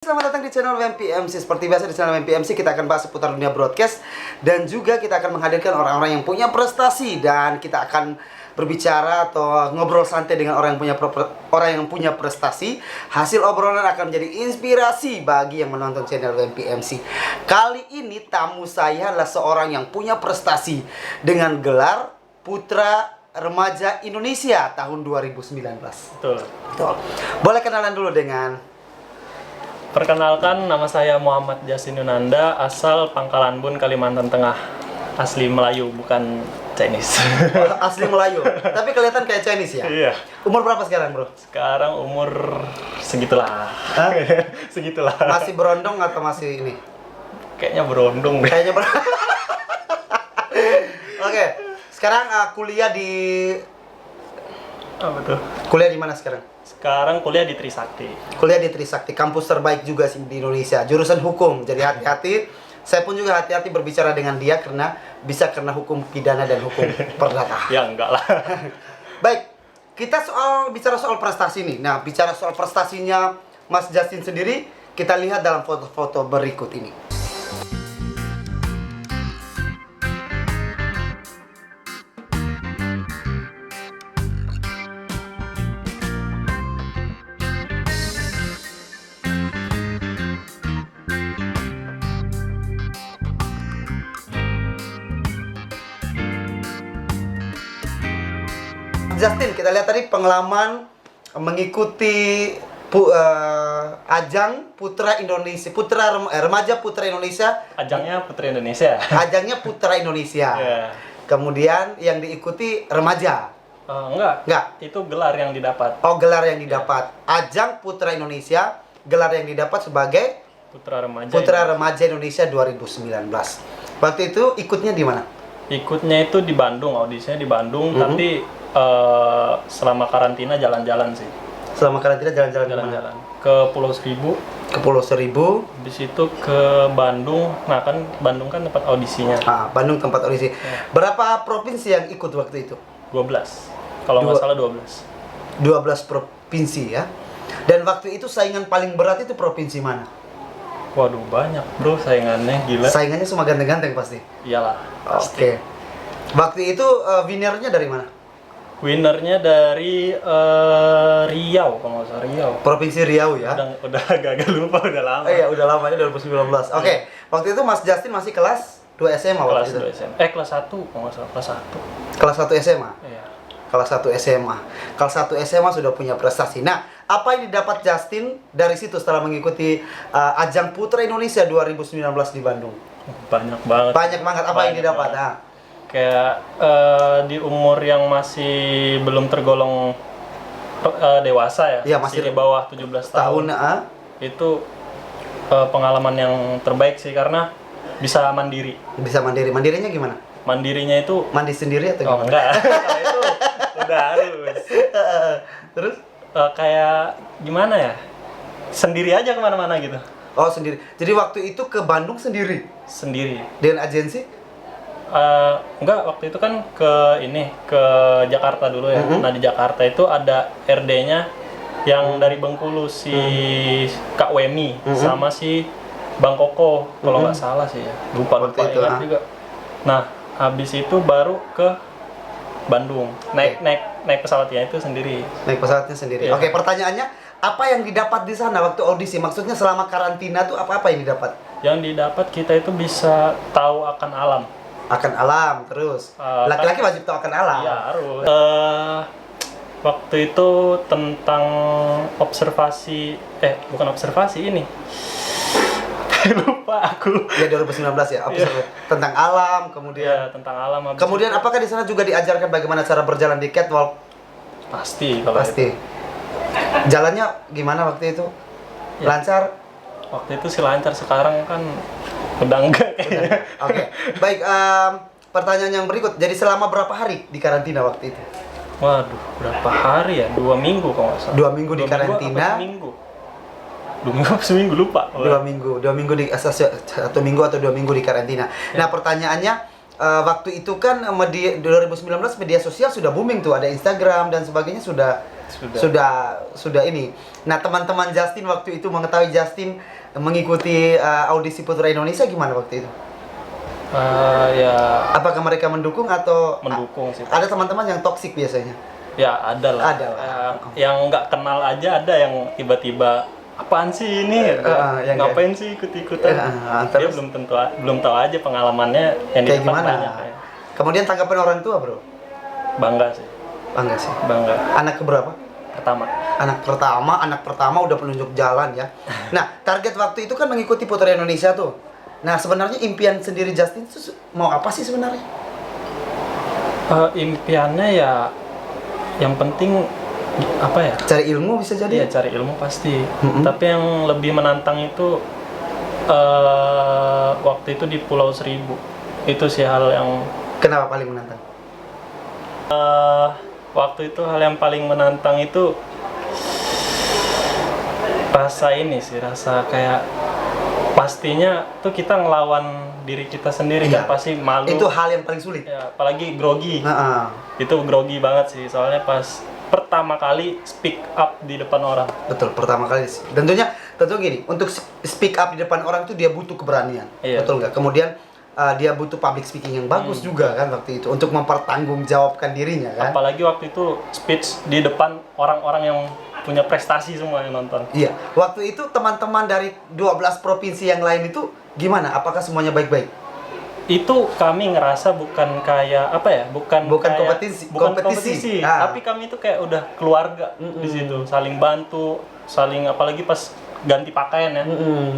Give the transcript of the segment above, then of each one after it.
Selamat datang di channel WMPMC. Seperti biasa di channel WMPMC kita akan bahas seputar dunia broadcast. Dan juga kita akan menghadirkan orang-orang yang punya prestasi. Dan kita akan berbicara atau ngobrol santai dengan orang yang punya prestasi. Hasil obrolan akan menjadi inspirasi bagi yang menonton channel WMPMC. Kali ini tamu saya adalah seorang yang punya prestasi dengan gelar Putra Remaja Indonesia tahun 2019. Betul. Boleh kenalan dulu dengan... Perkenalkan, nama saya Muhammad Jasin Yunanda, asal Pangkalan Bun, Kalimantan Tengah. Asli Melayu, bukan Chinese. Asli Melayu, tapi kelihatan kayak Chinese ya? Iya. Umur berapa sekarang, bro? Sekarang umur segitulah. Hah? Segitulah. Masih berondong atau masih ini? Kayaknya berondong deh. Kayaknya Oke, sekarang kuliah di... Apa tuh? Kuliah di mana sekarang? Sekarang kuliah di Trisakti. Kuliah di Trisakti, kampus terbaik juga sih di Indonesia. Jurusan hukum, jadi hati-hati. Saya pun juga hati-hati berbicara dengan dia karena hukum pidana dan hukum perdata. Ya enggak lah. Baik, kita bicara soal prestasi nih. Nah, bicara soal prestasinya Mas Justin sendiri, kita lihat dalam foto-foto berikut ini. Justin, kita lihat tadi pengalaman mengikuti ajang Putra Indonesia, Remaja Putra Indonesia. Ajangnya Putri Indonesia. Ajangnya Putra Indonesia. Yeah. Kemudian yang diikuti remaja. Enggak. Itu gelar yang didapat. Oh, gelar yang didapat. Ajang Putra Indonesia, gelar yang didapat sebagai Putra Remaja Indonesia 2019. Waktu itu ikutnya di mana? Ikutnya itu di Bandung, audisinya di Bandung, tapi selama karantina jalan-jalan sih. Selama karantina jalan-jalan ke Pulau Seribu. Ke Pulau Seribu. Di situ ke Bandung. Nah, kan Bandung kan tempat audisinya. Bandung tempat audisi. Ya. Berapa provinsi yang ikut waktu itu? 12. Kalau nggak salah 12. 12 provinsi ya. Dan waktu itu saingan paling berat itu provinsi mana? Waduh, banyak, bro, saingannya gila. Saingannya semua ganteng-ganteng pasti. Iyalah. Oke. Waktu itu winnernya dari mana? Winnernya dari Riau, kalau nggak salah Riau. Provinsi Riau ya. Udah agak lupa, udah lama. Iya, udah lama ini 2019. Oke. Waktu itu Mas Justin masih kelas 2 SMA Kelas waktu itu. 2 SMA. Kelas 1, kalau nggak salah kelas 1. Kelas 1 SMA. Iya. Kelas 1 SMA. Kelas 1 SMA sudah punya prestasi. Nah, apa yang didapat Justin dari situ setelah mengikuti ajang Putra Indonesia 2019 di Bandung? Banyak banget. Banyak banget. Apa yang didapat? Nah, kayak di umur yang masih belum tergolong dewasa ya, iya, masih di bawah 17 tahun. Itu pengalaman yang terbaik sih karena bisa mandiri. Bisa mandiri. Mandirinya gimana? Mandirinya itu Mandi sendiri atau gimana? enggak. Kalau itu udah harus. Terus? Kayak gimana ya? Sendiri aja kemana-mana gitu. Oh, sendiri. Jadi waktu itu ke Bandung sendiri? Sendiri. Dengan agensi? Enggak, waktu itu kan ke Jakarta dulu ya. Nah, di Jakarta itu ada RD-nya yang dari Bengkulu, si Kak Wemi sama si Bang Koko, kalau nggak salah sih ya. Lupa Waktu itu, ingat juga. Nah, habis itu baru ke Bandung. Naik pesawatnya itu sendiri. Naik pesawatnya sendiri. Iya. Oke, pertanyaannya, apa yang didapat di sana waktu audisi? Maksudnya selama karantina tuh apa yang didapat? Yang didapat kita itu bisa tahu akan alam. Akan alam, terus. Laki-laki wajib tahu akan alam. Iya, harus. Waktu itu tentang observasi, bukan observasi ini. Lupa aku. Ya 2019 ya, observasi tentang alam, kemudian. Ya, tentang alam. Kemudian apakah di sana juga diajarkan bagaimana cara berjalan di catwalk? Pasti kalau Pasti. itu. Jalannya gimana waktu itu? Ya. Lancar? Waktu itu sih lancar, sekarang kan udah enggak kayaknya. Oke. Baik, pertanyaan yang berikut. Jadi selama berapa hari di karantina waktu itu? Waduh, berapa hari ya? 2 minggu kalau nggak salah. 2 minggu di karantina. 2 minggu. 2 minggu apa seminggu lupa. 2 minggu di 1 minggu atau 2 minggu di karantina. Nah, pertanyaannya waktu itu kan 2019 media sosial sudah booming tuh, ada Instagram dan sebagainya sudah sudah ini. Nah, teman-teman Justin waktu itu mengetahui Justin mengikuti audisi Putra Indonesia gimana waktu itu? Ya Apakah mereka mendukung atau mendukung sih. ada teman-teman yang toksik biasanya? Ya ada lah. Ada lah. Yang nggak kenal aja ada yang tiba-tiba apaan sih ini? yang Ngapain sih ikut-ikutan? Dia terus? belum tahu aja pengalamannya yang di Kayak depan gimana? banyak. Ya. Kemudian tanggapan orang tua, Bro? Bangga sih. Bangga sih. Bangga. Anak keberapa? Pertama. Anak pertama udah penunjuk jalan ya. Nah, target waktu itu kan mengikuti Putra Indonesia tuh. Nah, sebenarnya impian sendiri Justin itu mau apa sih sebenarnya? Impiannya ya yang penting apa ya? Cari ilmu bisa jadi. Iya, cari ilmu pasti. Tapi yang lebih menantang itu waktu itu di Pulau Seribu. Itu sih hal yang Kenapa paling menantang? waktu itu hal yang paling menantang itu rasa ini sih, rasa kayak pastinya tuh kita ngelawan diri kita sendiri Iya. kan, pasti malu. Itu hal yang paling sulit. Ya, apalagi grogi. Nah, Itu grogi banget sih, soalnya pas pertama kali speak up di depan orang. betul, pertama kali sih. Tentu gini, untuk speak up di depan orang itu dia butuh keberanian. Iya. Betul nggak? Kemudian dia butuh public speaking yang bagus juga kan waktu itu untuk mempertanggungjawabkan dirinya kan. Apalagi waktu itu speech di depan orang-orang yang punya prestasi semua yang nonton. Iya, waktu itu teman-teman dari 12 provinsi yang lain itu gimana? Apakah semuanya baik-baik? Itu kami ngerasa bukan kayak apa ya, bukan kayak, kompetisi. tapi kami itu kayak udah keluarga di situ, saling bantu, saling, apalagi pas ganti pakaian ya,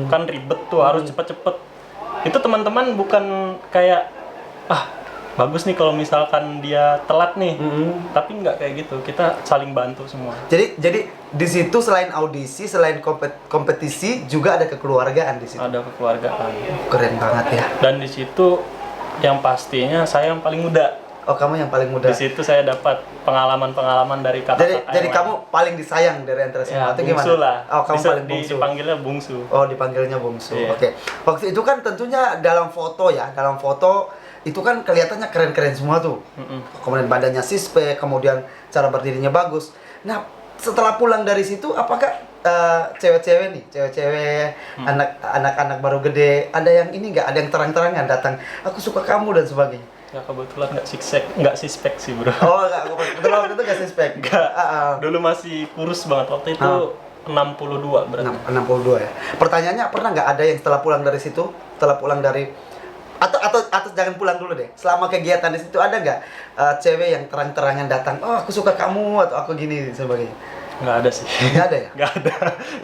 kan ribet tuh, harus cepet-cepet. Itu teman-teman bukan kayak bagus nih kalau misalkan dia telat nih, tapi nggak kayak gitu, kita saling bantu semua. Jadi di situ selain audisi, selain kompetisi juga ada kekeluargaan di situ. Ada kekeluargaan. Keren banget ya. Dan di situ yang pastinya saya yang paling muda. Oh, kamu yang paling muda. Di situ saya dapat pengalaman-pengalaman dari kakak-kakak. Jadi yang kamu paling disayang dari antara ya, semua. Itu bungsu gimana? lah. Oh, kamu Bisa paling bungsu. dipanggilnya bungsu. Oh, dipanggilnya bungsu. Iya. Oke. Waktu itu kan tentunya dalam foto itu kan kelihatannya keren-keren semua tuh. Kemudian badannya six-pack, kemudian cara berdirinya bagus. Nah, setelah pulang dari situ apakah cewek-cewek anak-anak baru gede ada yang ini nggak, ada yang terang-terangan datang, aku suka kamu dan sebagainya? Ya kebetulan nggak six-pack sih bro. Oh, nggak, betul waktu itu nggak six-pack. Nggak. Dulu masih kurus banget, waktu itu 62 berarti. 62 ya. Pertanyaannya, pernah nggak ada yang setelah pulang dari situ, atau jangan pulang dulu deh. Selama kegiatan di situ ada nggak cewek yang terang-terangan datang, oh aku suka kamu atau aku gini dan sebagainya? Nggak ada sih. Nggak ada ya? Nggak ada.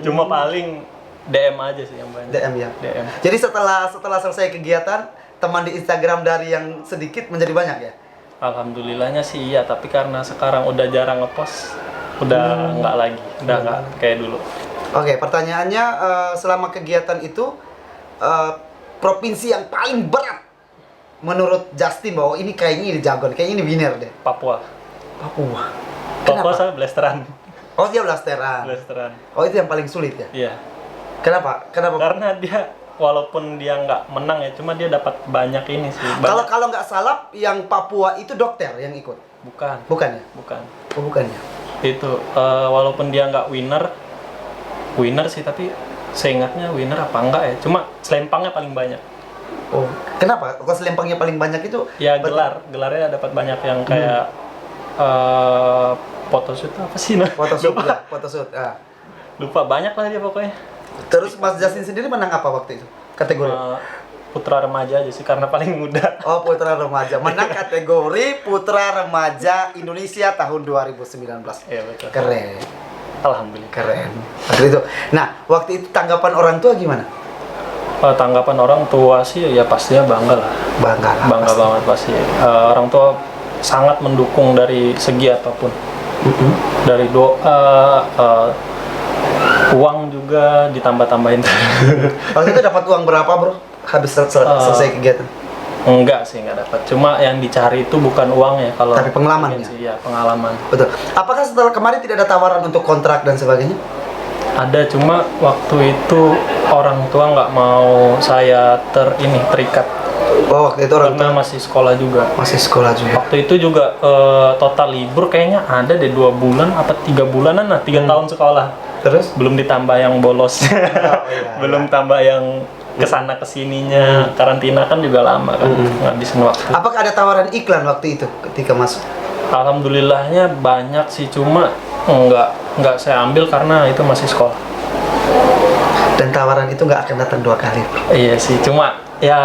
Cuma paling DM aja sih yang banyak. DM ya. DM. Jadi setelah selesai kegiatan, teman di Instagram dari yang sedikit menjadi banyak ya? Alhamdulillahnya sih iya, tapi karena sekarang udah jarang ngepost, udah nggak lagi, udah nggak kayak dulu. Oke, pertanyaannya selama kegiatan itu provinsi yang paling berat menurut Justin bahwa ini kayaknya ini jagoan, kayaknya ini winner deh. Papua. Papua. Papua Kenapa? saya blasteran. Oh, dia blasteran. Blasteran. Oh, itu yang paling sulit ya? Iya. Kenapa? Karena dia walaupun dia nggak menang ya, cuma dia dapat banyak ini sih. Kalau nggak salah, yang Papua itu dokter yang ikut? Bukan. Bukan ya? Bukan. Oh, bukan ya? Itu walaupun dia nggak winner sih, tapi seingatnya winner apa enggak ya, cuma selempangnya paling banyak. Oh, kenapa? Kalau selempangnya paling banyak itu? Ya gelarnya dapat banyak yang kayak photoshoot apa sih nah? Photoshoot Lupa. ya, photoshoot. Lupa, banyak lah dia pokoknya. Terus Mas Justin sendiri menang apa waktu itu? Kategori? Putra remaja aja sih, karena paling muda. Oh, putra remaja. Menang kategori putra remaja Indonesia tahun 2019. Iya betul. Keren. Alhamdulillah. Keren. Waktu itu. Nah, waktu itu tanggapan orang tua gimana? Tanggapan orang tua sih ya pastinya bangga lah. Bangga lah. Bangga pasti. banget pasti. Orang tua sangat mendukung dari segi apapun. Dari doa, uang juga ditambah-tambahin. Waktu itu dapat uang berapa, Bro? Habis selesai kegiatan? Enggak sih, enggak dapat. Cuma yang dicari itu bukan uang ya, kalau tapi pengalaman ya? sih, ya pengalaman. Betul. Apakah setelah kemarin tidak ada tawaran untuk kontrak dan sebagainya? Ada, cuma waktu itu orang tua nggak mau saya terikat. Oh, waktu itu orang karena masih sekolah juga. masih sekolah juga. Waktu itu juga total libur kayaknya ada deh 2 bulan apa 3 bulanan lah, 3 tahun sekolah. Terus? Belum ditambah yang bolos. Iya, Belum tambah yang kesana kesininya, karantina kan juga lama kan, ngabisin waktu. Apakah ada tawaran iklan waktu itu ketika masuk? Alhamdulillahnya banyak sih, cuma nggak saya ambil karena itu masih sekolah. Dan tawaran itu nggak akan datang 2 kali, bro. Iya sih, cuma ya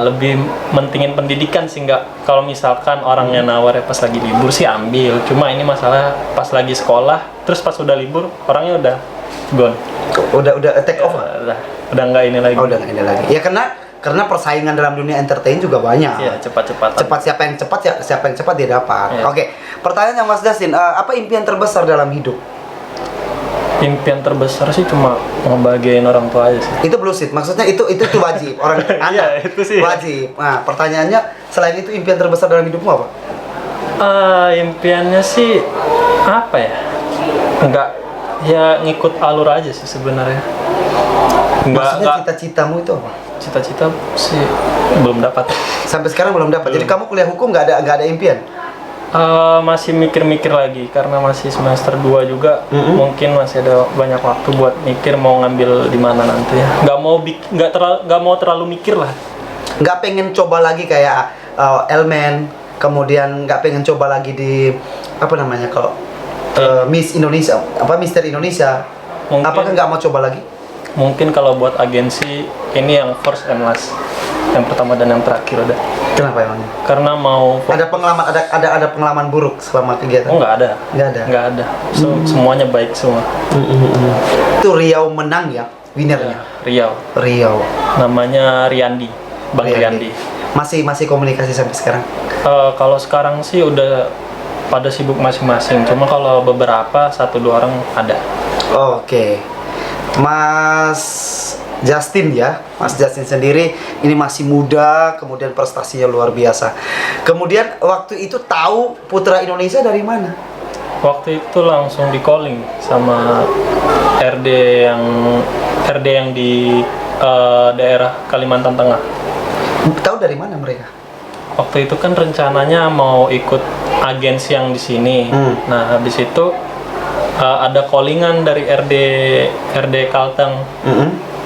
lebih mentingin pendidikan sih, nggak kalau misalkan orangnya nawar ya pas lagi libur sih ambil. Cuma ini masalah pas lagi sekolah, terus pas udah libur orangnya udah gone. Udah take off. Udah nggak ini lagi. Oh, udah nggak ada lagi. Ya karena persaingan dalam dunia entertain juga banyak. Iya, cepat-cepatan. Cepat siapa yang cepat dia dapat. Iya. Oke, pertanyaannya Mas Justin, apa impian terbesar dalam hidup? Impian terbesar sih cuma ngebahagiain orang tua aja sih. Itu bullshit. Maksudnya itu wajib. Orang Iya, itu sih. wajib. Nah, pertanyaannya selain itu impian terbesar dalam hidupmu apa? Impiannya sih apa ya? Enggak, ya ngikut alur aja sih sebenarnya. Maksudnya cita-citamu itu apa? Cita-cita sih belum dapat. Sampai sekarang belum dapat. Jadi kamu kuliah hukum nggak ada impian? Masih mikir-mikir lagi karena masih semester 2 juga. Mungkin masih ada banyak waktu buat mikir mau ngambil di mana nanti ya. Nggak mau terlalu mikir lah. Nggak pengen coba lagi kayak Elmen, kemudian nggak pengen coba lagi di apa namanya kalau Miss Indonesia, Mister Indonesia. Mungkin. Apakah nggak mau coba lagi? Mungkin kalau buat agensi ini yang first and last, yang pertama dan yang terakhir udah. Kenapa emangnya? Karena mau Ada pengalaman buruk selama kegiatan? Oh nggak ada. Nggak ada. Nggak ada. Semuanya baik semua. Itu Riau menang ya, winnernya. Riau. Riau. Namanya Riyandi, Bang Riyandi. Masih komunikasi sampai sekarang? Kalau sekarang sih udah pada sibuk masing-masing. Cuma kalau beberapa 1-2 orang ada. Oke. Mas Justin ya, Mas Justin sendiri ini masih muda, kemudian prestasinya luar biasa. Kemudian waktu itu tahu Putra Indonesia dari mana? Waktu itu langsung di calling sama RD yang di daerah Kalimantan Tengah. Tahu dari mana mereka? Waktu itu kan rencananya mau ikut agensi yang di sini. Nah, habis itu ada callingan dari RD Kalteng.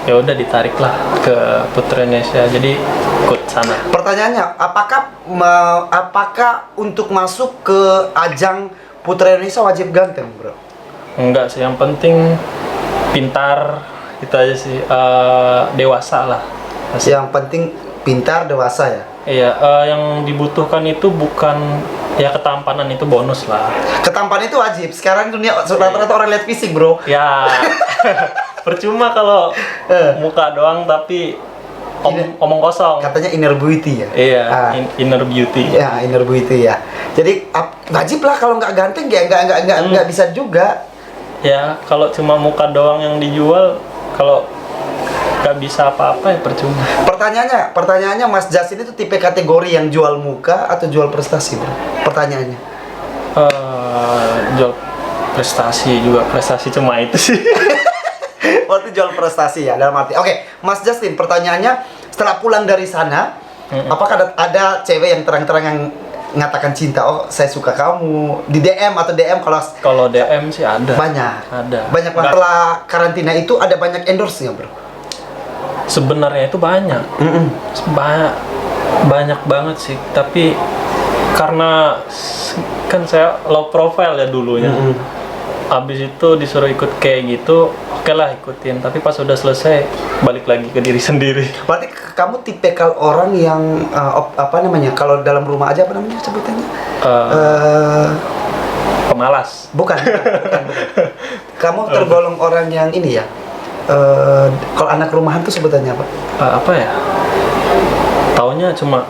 Ya udah ditarik lah ke Putra Indonesia, jadi ikut sana. Pertanyaannya, apakah untuk masuk ke ajang Putra Indonesia wajib ganteng, bro? Enggak sih, yang penting pintar, itu aja sih. Dewasa lah. Yang penting pintar, dewasa ya? Iya, yang dibutuhkan itu bukan ya ketampanan, itu bonus lah. Ketampanan itu wajib. Sekarang dunia rata-rata orang lihat fisik, bro. Ya, percuma kalau muka doang tapi omong kosong. Katanya inner beauty ya? Iya, inner beauty. Ya, inner beauty ya. Jadi wajib lah, kalau nggak ganteng ya nggak bisa juga. Ya, kalau cuma muka doang yang dijual, kalau nggak bisa apa-apa ya percuma. Pertanyaannya Mas Justin itu tipe kategori yang jual muka atau jual prestasi, bro? Pertanyaannya. Jual prestasi juga, prestasi cuma itu sih. Waktu jual prestasi ya, dalam arti. Oke, Mas Justin, pertanyaannya setelah pulang dari sana, apakah ada cewek yang terang-terang yang ngatakan cinta, oh saya suka kamu, di DM atau DM? Kalau DM sih ada. Banyak banget. Setelah karantina itu ada banyak endorse-nya, bro? Sebenarnya itu banyak. Banyak banget sih, tapi karena kan saya low profile ya dulunya. Abis itu disuruh ikut kayak gitu, oke lah ikutin. Tapi pas udah selesai, balik lagi ke diri sendiri. Berarti kamu tipikal orang yang apa namanya? Kalau dalam rumah aja apa namanya sebutannya? Pemalas. Bukan. Kamu tergolong orang yang ini ya. Kalau anak rumahan tuh sebutannya apa? Apa ya? Taunya cuma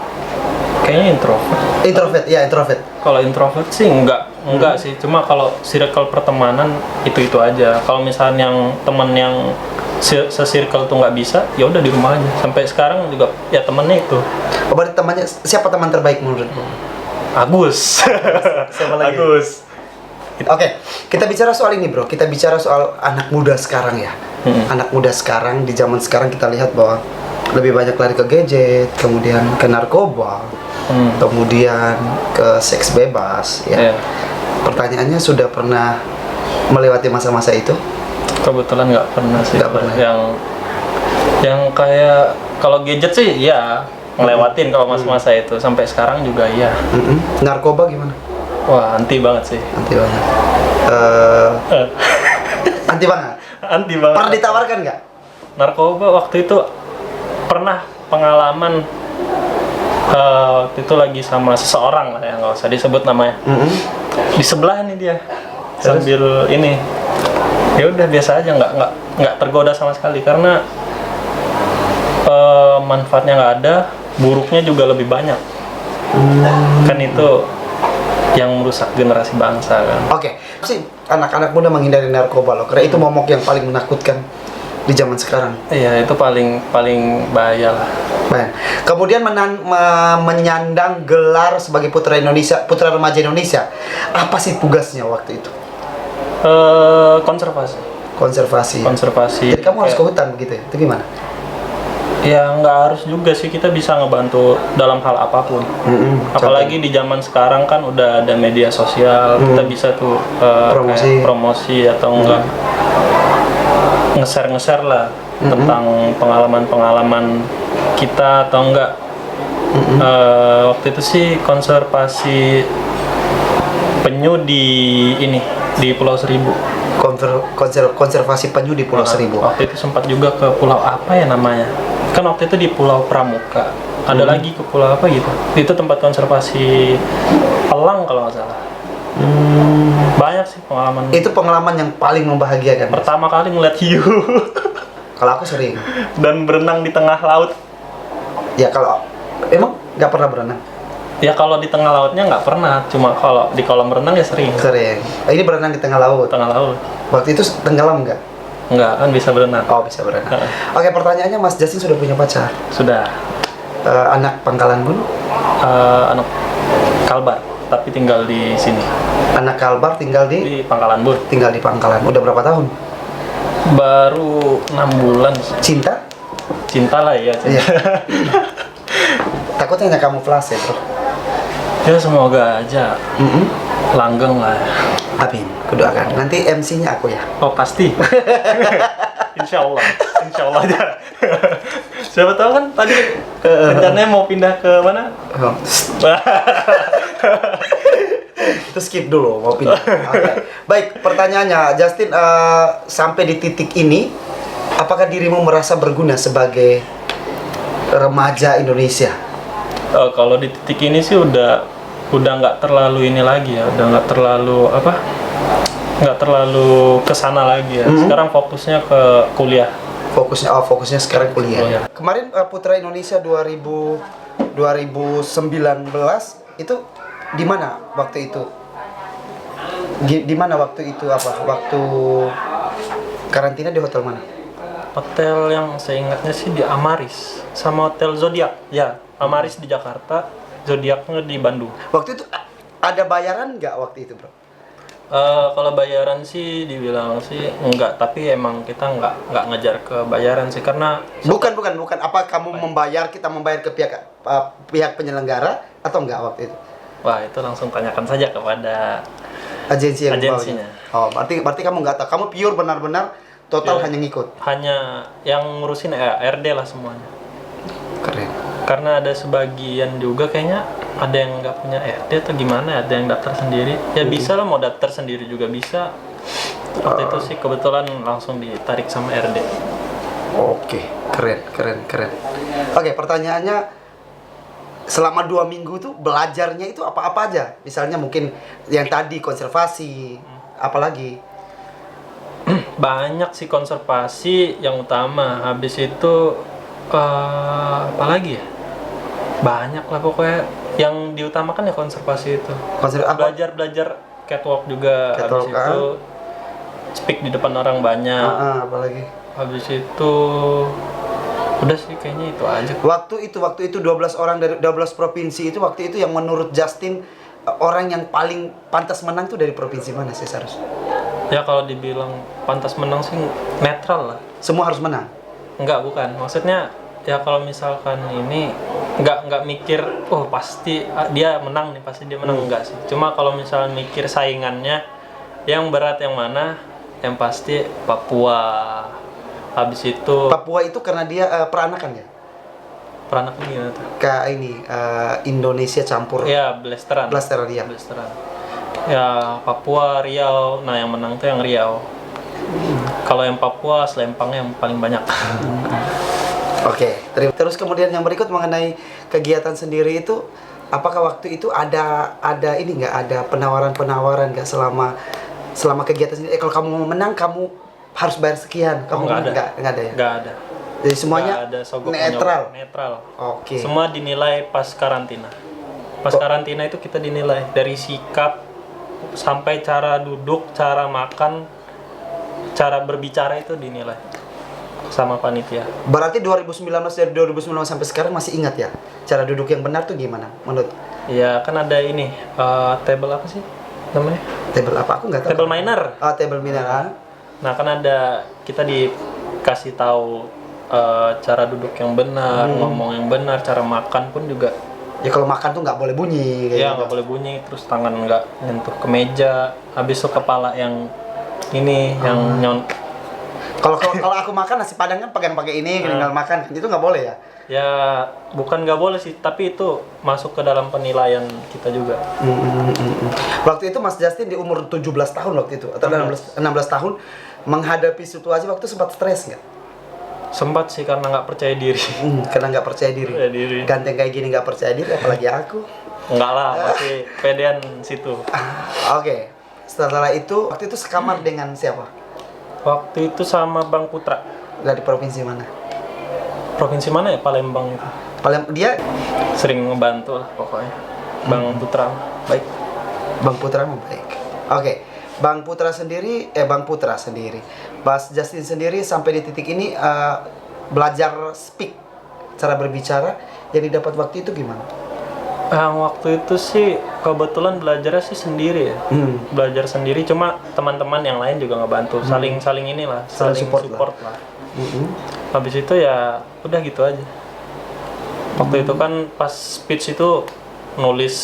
kayaknya introvert. Introvert. Kalau introvert sih enggak sih. Cuma kalau circle pertemanan itu aja. Kalau misalnya yang teman yang se-circle tuh nggak bisa, ya udah di rumah aja. Sampai sekarang juga ya temennya itu. Oh, berarti temannya siapa teman terbaik menurutmu? Agus. Siapa lagi? Agus. Oke, kita bicara soal ini, bro. Kita bicara soal anak muda sekarang ya. Anak muda sekarang, di zaman sekarang kita lihat bahwa lebih banyak lari ke gadget, kemudian ke narkoba, kemudian ke seks bebas ya. Iya. Pertanyaannya, sudah pernah melewati masa-masa itu? Kebetulan nggak pernah sih. Nggak pernah. Yang kayak kalau gadget sih ya ngelewatin kalau masa-masa itu, sampai sekarang juga iya. Narkoba gimana? Wah, anti banget sih. Anti banget. Anti banget. Anti banget. Pernah ditawarkan nggak? Narkoba waktu itu pernah pengalaman, waktu itu lagi sama seseorang lah ya, nggak usah disebut namanya. Di sebelah nih dia. Terus? Sambil ini. Ya udah biasa aja, nggak tergoda sama sekali karena manfaatnya nggak ada, buruknya juga lebih banyak. Kan itu yang merusak generasi bangsa kan. Oke, sih anak-anak muda menghindari narkoba loh, karena itu momok yang paling menakutkan di zaman sekarang. Iya, itu paling bahaya lah. Baik. Kemudian menyandang gelar sebagai putra Indonesia, putra remaja Indonesia. Apa sih tugasnya waktu itu? Konservasi. Konservasi. Jadi kamu harus ke hutan begitu ya? Itu gimana? Ya nggak harus juga sih, kita bisa ngebantu dalam hal apapun. Apalagi di zaman sekarang kan udah ada media sosial, kita bisa tuh kayak promosi atau enggak nge-share lah tentang pengalaman kita atau enggak. Waktu itu sih konservasi penyu di Pulau Seribu. Konservasi penyu di Pulau Seribu. Waktu itu sempat juga ke pulau apa ya namanya? Kan waktu itu di Pulau Pramuka. Ada lagi ke pulau apa gitu. Itu tempat konservasi elang kalau nggak salah. Banyak sih pengalaman. Itu pengalaman yang paling membahagiakan. Pertama kali ngeliat hiu. Kalau aku sering. Dan berenang di tengah laut. Ya kalau emang nggak pernah berenang. Ya kalau di tengah lautnya nggak pernah, cuma kalau di kolam renang ya sering. Sering. Ini berenang di tengah laut. Tengah laut. Waktu itu tenggelam nggak? Nggak, kan bisa berenang. Oh, bisa berenang. Oke, pertanyaannya, Mas Justin sudah punya pacar? Sudah. Anak Pangkalan Bun? Anak Kalbar, tapi tinggal di sini. Anak Kalbar tinggal di Pangkalan Bun. Tinggal di Pangkalan. Udah berapa tahun? Baru 6 bulan. Cinta? Cinta lah ya. Cinta. Iya. Takutnya hanya kamuflase, bro. Ya semoga aja langgeng lah. Amin, kudoakan. Nanti MC-nya aku ya. Oh pasti. Insya Allah aja. Siapa tahu kan tadi rencananya mau pindah ke mana? Oh. Itu skip dulu, mau pindah. Oke. Baik, pertanyaannya, Justin, sampai di titik ini, apakah dirimu merasa berguna sebagai remaja Indonesia? Kalau di titik ini sih udah nggak terlalu ini lagi ya, udah nggak terlalu kesana lagi ya. Sekarang fokusnya ke kuliah. Fokusnya sekarang kuliah. Kuliah. Kemarin Putra Indonesia 2019 itu di mana waktu itu? Di mana waktu itu Waktu karantina di hotel mana? Hotel yang saya ingatnya sih di Amaris sama Hotel Zodiac. Ya, Amaris di Jakarta, Zodiacnya di Bandung. Waktu itu ada bayaran nggak waktu itu, bro? Kalau bayaran sih dibilang sih enggak, tapi emang kita nggak ngejar ke bayaran sih karena Bukan. Apa kamu kita membayar ke pihak penyelenggara atau enggak waktu itu? wah itu langsung tanyakan saja kepada Agensi yang agensinya. Oh, berarti kamu nggak tahu. Kamu pure benar-benar total Pure. hanya ngikut. Hanya yang ngurusin RD lah semuanya. Keren. Karena ada sebagian juga kayaknya ada yang nggak punya RD atau gimana, ada yang daftar sendiri. Ya bisa lah, mau daftar sendiri juga bisa. Waktu itu sih kebetulan langsung ditarik sama RD. Oke, keren. Oke, pertanyaannya, selama 2 minggu itu belajarnya itu apa-apa aja? Misalnya mungkin yang tadi konservasi, apalagi? Banyak sih konservasi yang utama. Habis itu apalagi ya? Banyak lah pokoknya. Yang diutamakan ya konservasi itu. Belajar catwalk juga. Habis itu speak di depan orang banyak. Apalagi? Habis itu udah sih kayaknya itu aja. Waktu itu 12 orang dari 12 provinsi itu, waktu itu yang menurut Justin orang yang paling pantas menang tuh dari provinsi mana sih seharusnya? Ya kalau dibilang pantas menang sih netral lah. Semua harus menang? Enggak, bukan. Maksudnya ya kalau misalkan ini nggak mikir oh pasti dia menang nih, pasti dia menang, enggak sih. Cuma kalau misalnya mikir saingannya yang berat yang mana, yang pasti Papua. Habis itu Papua itu karena dia peranakan ya? peranakan gimana tuh? Kayak ini Indonesia campur Ya, blasteran. blasteran dia. Blasteran. Ya, Papua, Riau. Nah, yang menang tuh yang Riau. Kalau yang Papua, selempangnya yang paling banyak. Oke, terus kemudian yang berikut mengenai kegiatan sendiri itu, apakah waktu itu ada ini nggak, ada penawaran nggak selama kegiatan sendiri? Kalau kamu mau menang, kamu harus bayar sekian. Kamu nggak ada. Nggak ada ya? Nggak ada. Jadi semuanya Nggak ada sogok netral. menyogok. Netral. Oke. Semua dinilai pas karantina. Pas karantina itu kita dinilai dari sikap sampai cara duduk, cara makan, cara berbicara itu dinilai sama panitia. Berarti 2019 dari 2019 sampai sekarang masih ingat ya? Cara duduk yang benar tuh gimana menurut? Ya kan ada ini table apa sih namanya? Table apa? Aku nggak tahu. Table miner. Table miner. Nah kan ada, kita dikasih tahu cara duduk yang benar, ngomong yang benar, cara makan pun juga. Ya kalau makan tuh nggak boleh bunyi. Ya nggak boleh bunyi, terus tangan nggak nyentuh ke meja, habis itu kepala yang ini yang Kalau aku makan nasi padang kan pakai ini, tinggal makan, itu nggak boleh ya? ya bukan nggak boleh sih, tapi itu masuk ke dalam penilaian kita juga. Waktu itu Mas Justin di umur 17 tahun waktu itu atau 16 tahun menghadapi situasi waktu sempat stres nggak? Sempat sih karena nggak percaya diri. Karena nggak percaya diri. Percaya diri. Ganteng kayak gini nggak percaya diri, apalagi aku. Enggak lah, masih pedean situ. Oke. Setelah itu, waktu itu sekamar dengan siapa? Waktu itu sama Bang Putra. Dari provinsi mana? Provinsi mana ya? Palembang itu. Dia Sering ngebantu lah pokoknya. Bang Putra baik. Bang Putra mau baik. Oke. Bang Putra sendiri, Mas Justin sendiri sampai di titik ini belajar speak, cara berbicara yang didapat waktu itu gimana? Waktu itu sih kebetulan belajarnya sih sendiri ya. Belajar sendiri, cuma teman-teman yang lain juga ngebantu. Saling inilah, saling support lah. Habis itu ya udah gitu aja. Waktu itu kan pas speech itu nulis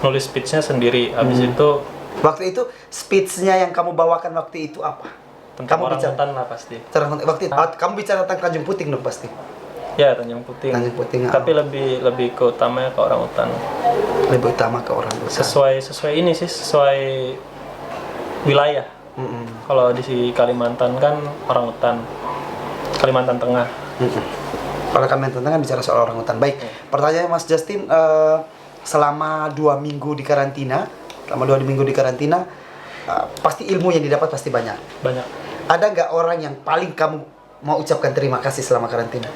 speechnya sendiri. Habis itu waktu itu speech-nya yang kamu bawakan waktu itu apa? tentang Kamu orang bicara hutan lah pasti. waktu itu kamu bicara tentang Tanjung Puting dong pasti. Ya, Tanjung Puting. Tanjung Puting. Tapi lebih ke utamanya ke orang hutan. Lebih utama ke orang hutan. Sesuai ini sih, sesuai wilayah. Kalau di Kalimantan kan orang hutan. Kalimantan Tengah. Kalau Kalimantan Tengah bicara soal orang hutan. Baik. Pertanyaannya Mas Justin, selama 2 minggu di karantina, pasti ilmu yang didapat pasti banyak. Banyak. Ada nggak orang yang paling kamu mau ucapkan terima kasih selama karantina?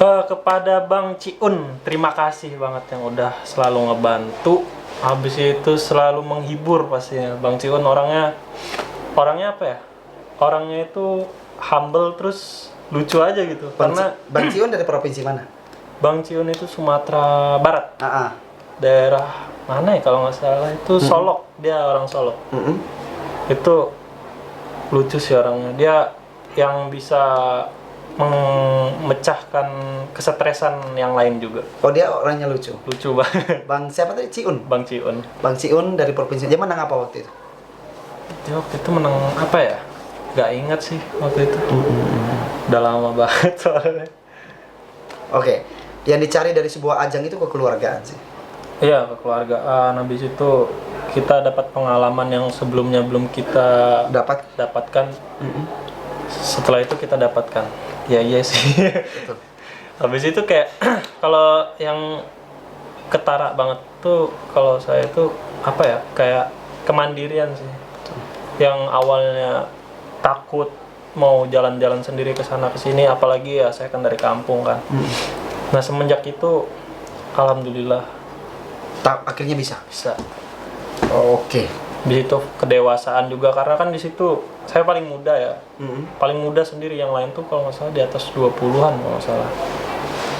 Kepada Bang Ciun, terima kasih banget yang udah selalu ngebantu. Habis itu selalu menghibur pastinya. Bang Ciun orangnya apa ya? Orangnya itu humble terus lucu aja gitu. Karena Bang Ciun dari provinsi mana? Bang Ciun itu Sumatera Barat. Daerah mana ya kalau nggak salah itu Solok. Dia orang Solok. Itu lucu sih orangnya. Dia yang bisa memecahkan kesetresan yang lain juga. Oh, dia orangnya lucu. Lucu banget. Bang siapa tadi? Ciun. Bang Ciun. Bang Ciun dari provinsi. Dia menang apa waktu itu? Dia waktu itu menang apa ya? Gak ingat sih waktu itu. Udah lama banget soalnya. Oke. Yang dicari dari sebuah ajang itu kekeluargaan sih. Iya, kekeluargaan. Habis itu kita dapat pengalaman yang sebelumnya belum kita dapatkan. Setelah itu kita dapatkan. Ya iya sih. Betul. Habis itu kayak kalau yang ketara banget tuh kalau saya tuh apa ya? Kayak kemandirian sih. Yang awalnya takut mau jalan-jalan sendiri ke sana ke sini, apalagi ya saya kan dari kampung kan. Nah, semenjak itu alhamdulillah akhirnya bisa. Oke. Di situ kedewasaan juga karena kan di situ saya paling muda ya. Paling muda sendiri, yang lain tuh kalau nggak salah di atas 20-an kalau nggak salah.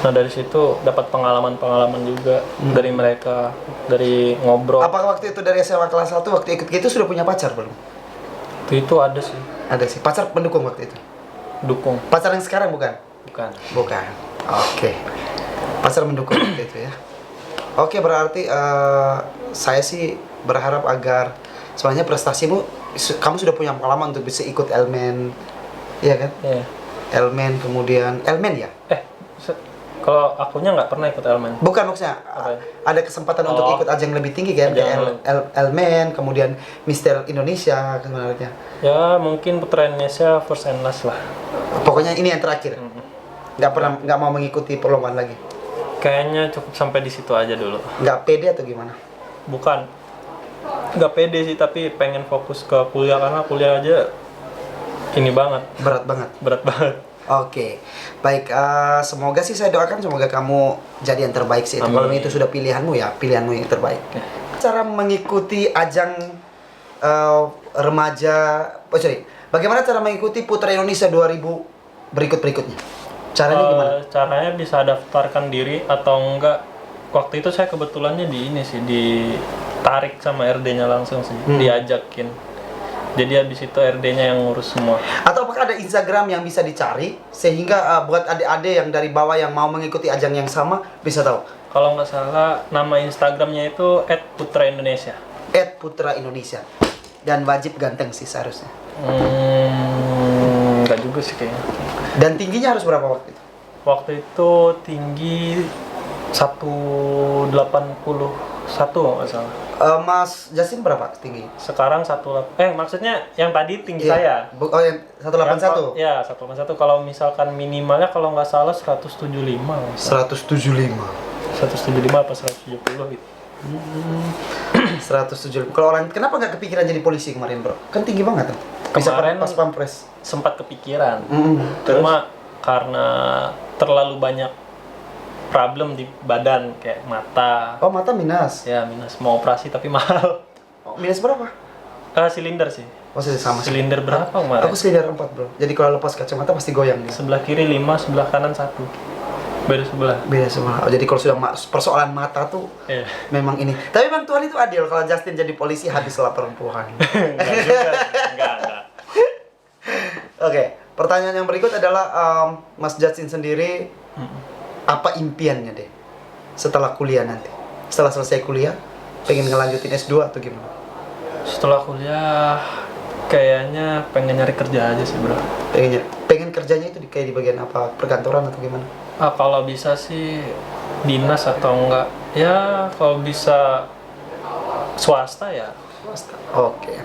Nah, dari situ dapat pengalaman juga dari mereka, dari ngobrol. Apakah waktu itu dari SMA kelas 1 waktu ikut gitu sudah punya pacar belum? Itu ada sih. Ada sih. Pacar pendukung waktu itu. Dukung. Pacar yang sekarang bukan? Bukan. Bukan. Oke. Pasar mendukung waktu itu ya. Oke, berarti saya sih berharap agar sebenarnya prestasimu, kamu sudah punya pengalaman untuk bisa ikut elemen, iya kan? Iya. Elemen, kemudian elemen ya? Kalau akunya nggak pernah ikut elemen. Bukan, maksudnya Apa ya? ada kesempatan untuk Oh. ikut ajang lebih tinggi kan? Ajang Kayak elemen, kemudian Mister Indonesia sebenarnya. Ya mungkin Putra Indonesia first and last lah. Pokoknya ini yang terakhir. Mm-mm. Nggak mau mengikuti perlombaan lagi. Kayaknya cukup sampai di situ aja dulu. Nggak pede atau gimana? Bukan. Nggak pede sih, tapi pengen fokus ke kuliah karena kuliah aja ini banget, Berat banget. berat banget. Oke, baik. Semoga sih saya doakan semoga kamu jadi yang terbaik sih. Amin. Kalau itu sudah pilihanmu ya, pilihanmu yang terbaik. Cara mengikuti ajang remaja, bagaimana cara mengikuti Putra Indonesia 2000 berikutnya? Caranya gimana? Caranya bisa daftarkan diri atau enggak. Waktu itu saya kebetulannya di ini sih, ditarik sama RD-nya langsung sih, diajakin. Jadi habis itu RD-nya yang ngurus semua. Atau apakah ada Instagram yang bisa dicari sehingga buat adik-adik yang dari bawah yang mau mengikuti ajang yang sama bisa tahu? Kalau nggak salah nama Instagramnya itu @putraindonesia. @putraindonesia. Dan wajib ganteng sih seharusnya. Nggak juga sih kayaknya. Dan tingginya harus berapa waktu itu? Waktu itu tinggi 181 nggak salah. Mas Justin berapa tinggi? Sekarang maksudnya yang tadi tinggi saya. Oh, yang 181. Ya, 181. Kalau misalkan minimalnya kalau nggak salah 175. 175. 175 apa 170 gitu. 175. Kalau orang kenapa nggak kepikiran jadi polisi kemarin, Bro? Kan tinggi banget tuh. Bisa Kemarin pas pampres. sempat kepikiran. Terus? Cuma karena terlalu banyak problem di badan kayak mata. Oh, mata minus. Ya, minus mau operasi tapi mahal. Oh, minus berapa? Silinder sih. Oh, sama sih. Silinder berapa kemarin? Aku silinder 4, Bro. Jadi kalau lepas kacamata pasti goyang dia. Sebelah kiri 5, sebelah kanan 1. Beda sebelah. Beda semua. Oh, jadi kalau sudah persoalan mata tuh Iya. memang ini. Tapi memang Tuhan itu adil. Kalau Justin jadi polisi habislah perempuan. Enggak juga. Enggak. Oke, pertanyaan yang berikut adalah Mas Justin sendiri apa impiannya deh setelah kuliah nanti? Setelah selesai kuliah, pengen ngelanjutin S2 atau gimana? Setelah kuliah kayaknya pengen nyari kerja aja sih, Bro. Pengen kerjanya itu kayak di bagian apa? Perkantoran atau gimana? Kalau bisa sih dinas atau enggak. Ya, kalau bisa swasta ya. Oke.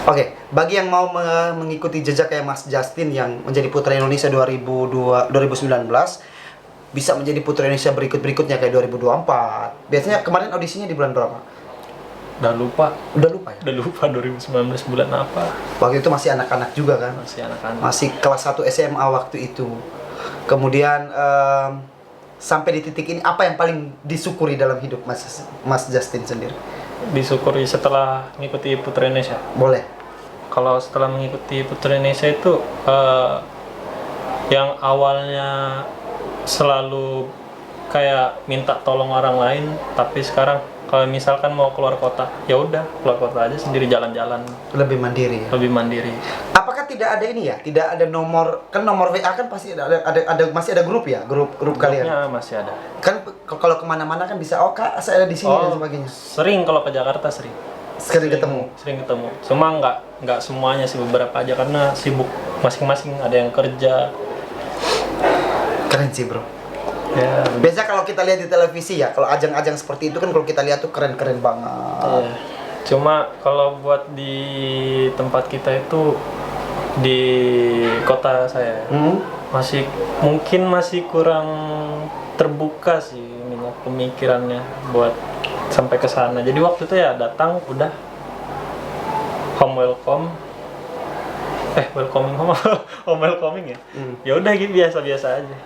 Oke, bagi yang mau mengikuti jejak kayak Mas Justin yang menjadi Putra Indonesia 2019, bisa menjadi Putra Indonesia berikutnya kayak 2024. Biasanya kemarin audisinya di bulan berapa? Udah lupa. Udah lupa ya? Udah lupa 2019 bulan apa. Waktu itu masih anak-anak juga kan? Masih anak-anak. Masih kelas 1 SMA waktu itu. Kemudian sampai di titik ini apa yang paling disyukuri dalam hidup Mas Justin sendiri? Disyukuri setelah mengikuti Putra Indonesia. Boleh. Kalau setelah mengikuti Putra Indonesia itu yang awalnya selalu kayak minta tolong orang lain, tapi sekarang kalau misalkan mau keluar kota, ya udah keluar kota aja sendiri jalan-jalan. Lebih mandiri ya? Lebih mandiri. Apakah tidak ada ini ya? Tidak ada nomor, kan nomor WA kan pasti ada masih ada grup ya? Grup kalian? Grupnya masih ada. Kan kalau kemana-mana kan bisa, oh Kak saya ada di sini dan sebagainya. Sering kalau ke Jakarta sering. Sering ketemu? Sering ketemu. Cuma nggak semuanya sih, beberapa aja karena sibuk masing-masing, ada yang kerja. Keren sih bro. Ya, Biasa kalau kita lihat di televisi ya, kalau ajang-ajang seperti itu kan kalau kita lihat tuh keren-keren banget. iya. Cuma kalau buat di tempat kita itu di kota saya mungkin masih kurang terbuka sih ininya, pemikirannya buat sampai ke sana. Jadi waktu itu ya datang udah home welcome. Home welcoming ya. Ya udah gitu biasa-biasa aja.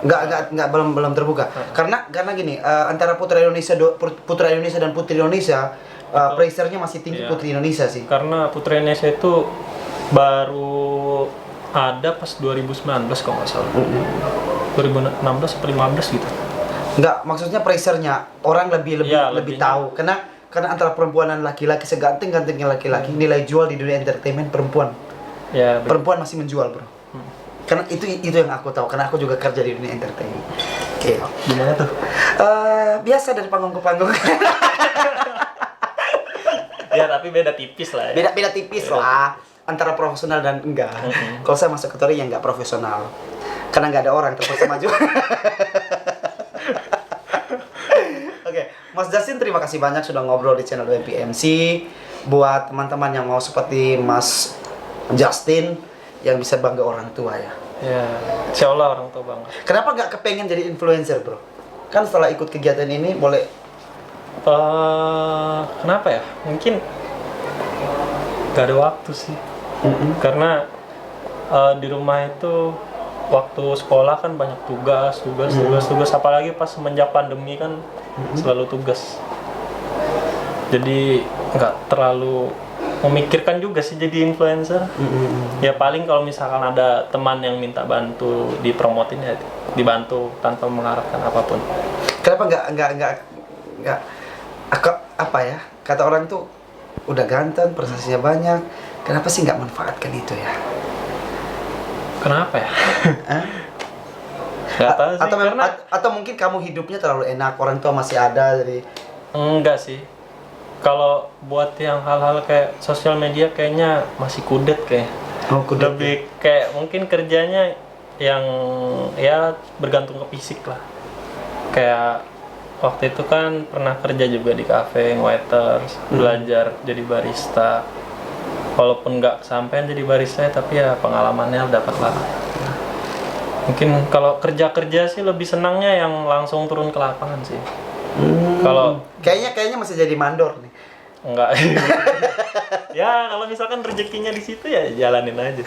Nggak belum terbuka. Karena gini, antara Putra Indonesia dan Putri Indonesia pressure-nya masih tinggi. Iya. Putri Indonesia sih. Karena Putra Indonesia itu baru ada pas 2019 kalau nggak salah. 2016 atau 15 gitu. Nggak, maksudnya pressure-nya orang lebih Ya, lebih lebihnya. tahu. Karena antara perempuan dan laki-laki, seganteng-gantengnya laki-laki, nilai jual di dunia entertainment perempuan. Ya, Perempuan masih menjual, bro. Karena itu yang aku tahu, karena aku juga kerja di dunia entertainment. Oke. Gimana tuh? Biasa dari panggung ke panggung. Ya tapi beda tipis lah ya. Beda tipis lah antara profesional dan enggak. Kalau saya masuk ke Tori yang enggak profesional, karena nggak ada orang terpaksa maju. Oke, Mas Justin, terima kasih banyak sudah ngobrol di channel WMPMC. Buat teman-teman yang mau seperti Mas Justin yang bisa bangga orang tua ya. Ya, insya Allah orang tua bangga. Kenapa nggak kepengen jadi influencer, bro? Kan setelah ikut kegiatan ini boleh. Kenapa ya? Mungkin gak ada waktu sih. Karena di rumah itu waktu sekolah kan banyak tugas. Apalagi pas semenjak pandemi kan selalu tugas. Jadi nggak terlalu memikirkan juga sih jadi influencer. Ya paling kalau misalkan ada teman yang minta bantu dipromotin ya dibantu tanpa mengharapkan apapun. Kenapa nggak apa ya? Kata orang tuh udah ganteng, prestasinya banyak. Kenapa sih nggak manfaatkan itu ya? Kenapa ya? Nggak tahu sih. Atau mungkin kamu hidupnya terlalu enak, orang tua masih ada jadi. Enggak sih. Kalau buat yang hal-hal kayak sosial media kayaknya masih kudet kayak. Oh, kudet. Lebih kayak mungkin kerjanya yang ya bergantung ke fisik lah. Kayak waktu itu kan pernah kerja juga di cafe, waiter, belajar jadi barista. Walaupun nggak sampean jadi barista tapi ya pengalamannya dapat lah. Mungkin kalau kerja sih lebih senangnya yang langsung turun ke lapangan sih. Kalau kayaknya masih jadi mandor nih. enggak. Ya kalau misalkan rezekinya di situ ya jalanin aja.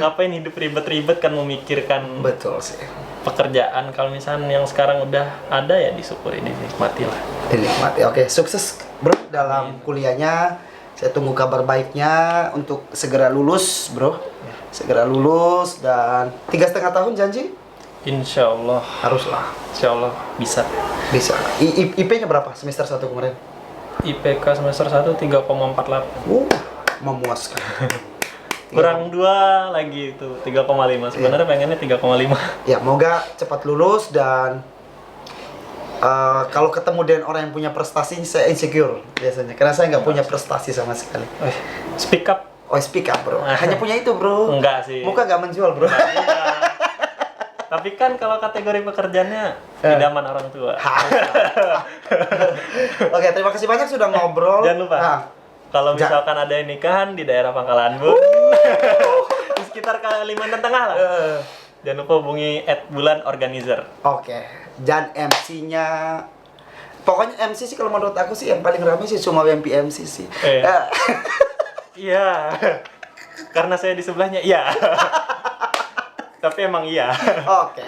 Ngapain hidup ribet-ribet kan memikirkan Betul sih. pekerjaan. Kalau misalnya yang sekarang udah ada ya disyukuri, dinikmati lah. Dinikmati. Oke, sukses bro dalam kuliahnya. Saya tunggu kabar baiknya untuk segera lulus, bro. Segera lulus dan 3,5 tahun janji? Insya Allah. Haruslah. Insya Allah bisa. Bisa. IP-nya berapa semester 1 kemarin? IPK semester 1 3,48. Memuaskan. Kurang 2 lagi itu 3,5. Sebenarnya pengennya 3,5. Ya, moga cepat lulus dan kalau ketemu dengan orang yang punya prestasi, saya insecure biasanya. Karena saya nggak punya prestasi sama sekali. Speak up. Oh, speak up, bro. Hanya punya itu, bro. Enggak sih. Muka nggak menjual, bro. Tapi kan kalau kategori pekerjaannya idaman orang tua. Oke, terima kasih banyak sudah ngobrol. Jangan lupa. Kalau misalkan ada yang nikahan di daerah Pangkalan Bun, di sekitar Kalimantan Tengah lah. Jangan lupa hubungi @bulan_organizer. Oke. Dan MC-nya pokoknya MC sih kalau menurut aku sih yang paling ramai sih cuma WMPMC sih. Iya. Karena saya di sebelahnya, iya. Tapi emang iya. Oke.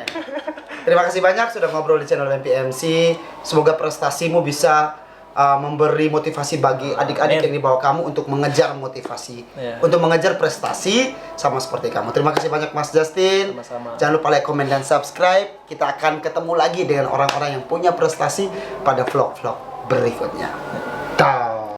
Terima kasih banyak sudah ngobrol di channel WMPMC. Semoga prestasimu bisa memberi motivasi bagi adik-adik yang di bawah kamu untuk mengejar motivasi, untuk mengejar prestasi sama seperti kamu. Terima kasih banyak Mas Justin. Sama-sama. Jangan lupa like, komen, dan subscribe. Kita akan ketemu lagi dengan orang-orang yang punya prestasi pada vlog-vlog berikutnya.